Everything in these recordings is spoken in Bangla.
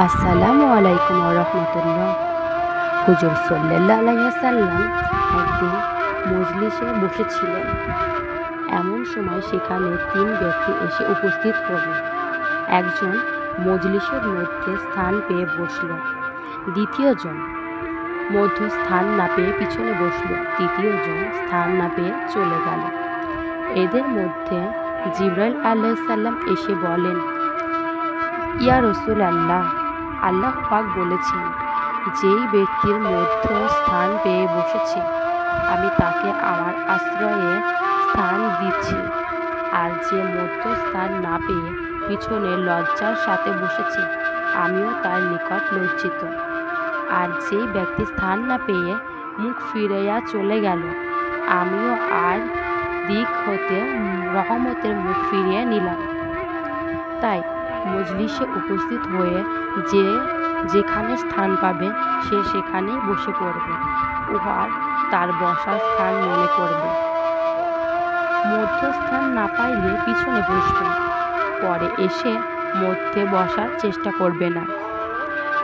আসসালামু আলাইকুম রহমতুল্লাহ। হুজুর সাল্লাল্লাহু আলাইহি ওয়াসাল্লাম একদিন মজলিসে বসেছিলেন। এমন সময় সেখানে তিন ব্যক্তি এসে উপস্থিত হল। একজন মজলিসের মধ্যে স্থান পেয়ে বসল, দ্বিতীয়জন মধ্যে স্থান না পেয়ে পিছনে বসল, তৃতীয়জন স্থান না পেয়ে চলে গেল। এদের মধ্যে জিবরাইল আলাইহিস সালাম এসে বলেন, ইয়া রাসূলুল্লাহ, আল্লাহ পাক বলেছেন, যেই ব্যক্তির মধ্য স্থান পেয়ে বসেছে আমি তাকে আমার আশ্রয়ে স্থান দিচ্ছি, আর যে মধ্য স্থান না পেয়ে পিছনে লজ্জার সাথে বসেছে আমিও তার নিকট লজ্জিত। আর যেই ব্যক্তি স্থান না পেয়ে মুখ ফিরাইয়া চলে গেল আমিও আর দিক হতে রহমতের মুখ ফিরিয়ে নিলাম। তাই মজলিসে উপস্থিত হয়ে যে যেখানে স্থান পাবে সে সেখানেই বসে পড়বে, উহার তার বসার স্থান মনে করবে। মধ্যস্থান না পাইলে পিছনে বসবে, পরে এসে মধ্যে বসার চেষ্টা করবে না।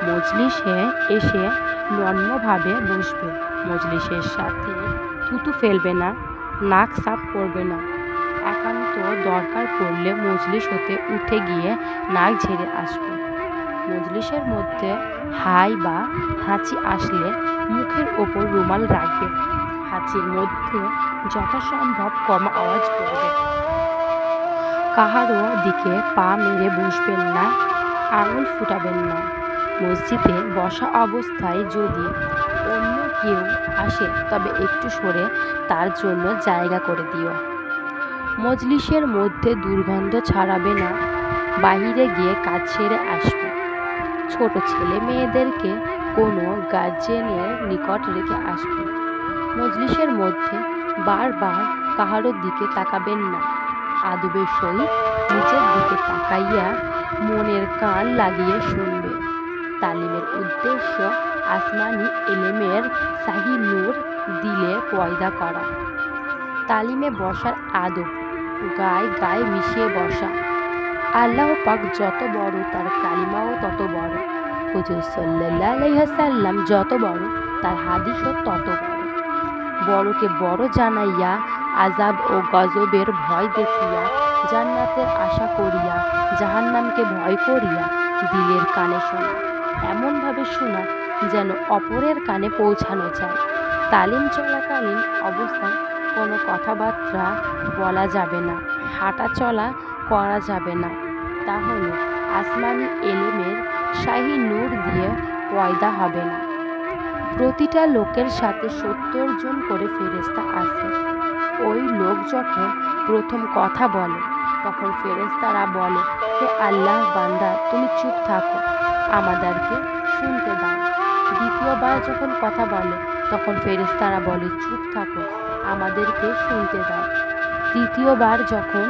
মজলিসে এসে নম্রভাবে বসবে, মজলিসের সাথে থুতু ফেলবে না, নাক সাফ করবে না। একান্ত দরকার পড়লে মজলিস হতে উঠে গিয়ে নাক ঝেড়ে আসবে। মজলিসের মধ্যে হাই বা হাঁচি আসলে মুখের ওপর রুমাল রাখবে, হাঁচির মধ্যে যথাসম্ভব কম আওয়াজ করবে। কাহারও দিকে পা মেরে বসবেন না, আঙুল ফুটাবেন না। মসজিদে বসা অবস্থায় যদি অন্য কেউ আসে তবে একটু সরে তার জন্য জায়গা করে দিও। মজলিসের মধ্যে দুর্গন্ধ ছড়াবে না, বাহিরে গিয়ে কাজ সেরে আসবে। ছোট ছেলে মেয়েদেরকে কোনো গার্জেনের নিকট রেখে আসবে। মজলিসের মধ্যে বারবার কাহারোর দিকে তাকাবেন না, আদবের সহিত নিচের দিকে তাকাইয়া মনের কান লাগিয়ে শুনবে। তালিমের উদ্দেশ্য আসমানি এলেমের শাহী নূর দিলে পয়দা করা। তালিমে বসার আদব, গায়ে গায়ে মিশিয়ে বসা। আল্লাহ পাক যত বড় তার কালিমাও তত বড়, হুজুর সাল্লাল্লাহু আলাইহি ওয়াসাল্লাম যত বড় তার হাদিসও তত বড়। বড়কে বড় জানাইয়া আযাব ও গজবের ভয় দেখিয়া জান্নাতের আশা করিয়া জাহান্নামকে ভয় করিয়া দিলের কানে শোনা, এমনভাবে শোনা যেন অপরের কানে পৌঁছানো যায়। তালিম চলাকালীন অবস্থায় কোনো কথাবার্তা বলা যাবে না, হাঁটা চলা করা যাবে না। তাহলে আসমানি এলেমের শাহী নূর দিয়ে পয়দা হবে না। প্রতিটা লোকের সাথে ৭০ জন করে ফেরেশতা আছে। ওই লোক যখন প্রথম কথা বলে তখন ফেরেশতারা বলে, হে আল্লাহ বান্দা, তুমি চুপ থাকো, আমাদেরকে শুনতে দাও। দ্বিতীয়বার যখন কথা বলে তখন ফেরেশতারা বলে, চুপ থাকো, আমাদেরকে শুনতে দাও। তৃতীয়বার যখন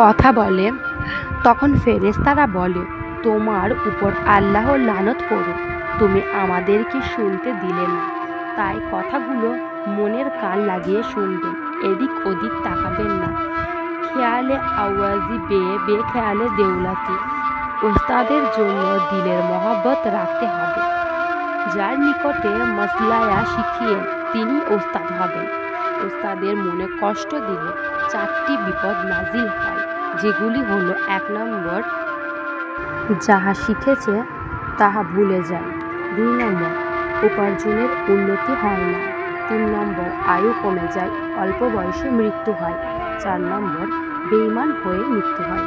কথা বলে তখন ফেরেশতারা বলে, তোমার উপর আল্লাহর লানত পড়ুক, তুমি আমাদেরকে শুনতে দিলে না। তাই কথাগুলো মনের কান লাগিয়ে শুনবেন, এদিক ওদিক তাকাবেন না। খেয়ালে আওয়াজি বেখেয়ালে দেউলাতি। ওস্তাদের জন্য দিলের মহব্বত রাখতে হবে। যার নিকটে মাসলায়া শিখিয়ে তিনি ওস্তাদ হবেন। ওস্তাদের মনে কষ্ট দিলে 4টি বিপদ নাজিল হয়, যেগুলি হলো: 1 নম্বর, যাহা শিখেছে তাহা ভুলে যায়। 2 নম্বর, উপার্জনের উন্নতি হয় না। 3 নম্বর, আয়ু কমে যায়, অল্প বয়সে মৃত্যু হয়। 4 নম্বর, বেঈমান হয়ে মৃত্যু হয়।